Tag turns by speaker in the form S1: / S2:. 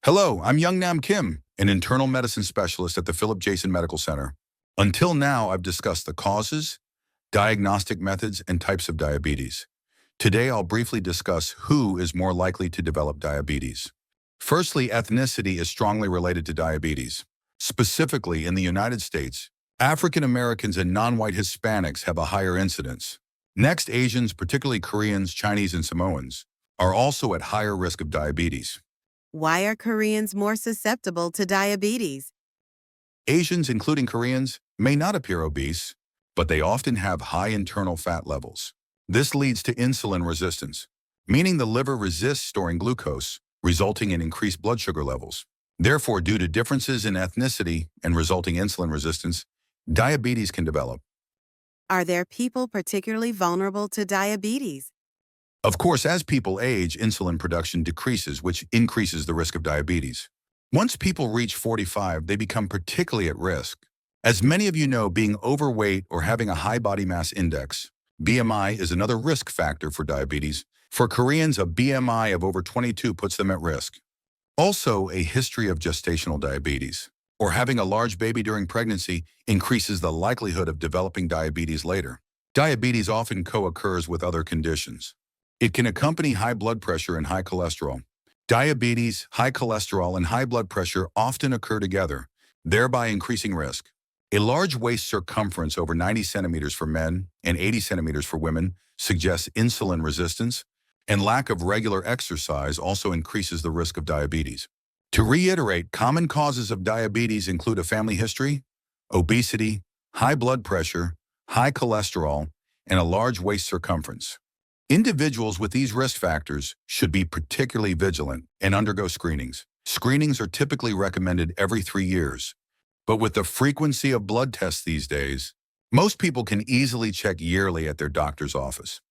S1: Hello, I'm Youngnam Kim, an internal medicine specialist at the Jaisohn Medical Center. Until now, I've discussed the causes, diagnostic methods, and types of diabetes. Today, I'll briefly discuss who is more likely to develop diabetes. Firstly, ethnicity is strongly related to diabetes. Specifically, in the United States, African Americans and non-white Hispanics have a higher incidence. Next, Asians, particularly Koreans, Chinese, and Samoans, are also at higher risk of diabetes.
S2: Why are Koreans more susceptible to diabetes?
S1: Asians, including Koreans, may not appear obese, but they often have high internal fat levels. This leads to insulin resistance, meaning the liver resists storing glucose, resulting in increased blood sugar levels. Therefore, due to differences in ethnicity and resulting insulin resistance, diabetes can develop.
S2: Are there people particularly vulnerable to diabetes?
S1: Of course, as people age, insulin production decreases, which increases the risk of diabetes. Once people reach 45, they become particularly at risk. As many of you know, being overweight or having a high body mass index, BMI, is another risk factor for diabetes. For Koreans, a BMI of over 22 puts them at risk. Also, a history of gestational diabetes, or having a large baby during pregnancy, increases the likelihood of developing diabetes later. Diabetes often co-occurs with other conditions. It can accompany high blood pressure and high cholesterol. Diabetes, high cholesterol, and high blood pressure often occur together, thereby increasing risk. A large waist circumference over 90 centimeters for men and 80 centimeters for women suggests insulin resistance, and lack of regular exercise also increases the risk of diabetes. To reiterate, common causes of diabetes include a family history, obesity, high blood pressure, high cholesterol, and a large waist circumference. Individuals with these risk factors should be particularly vigilant and undergo screenings. Screenings are typically recommended every 3 years, but with the frequency of blood tests these days, most people can easily check yearly at their doctor's office.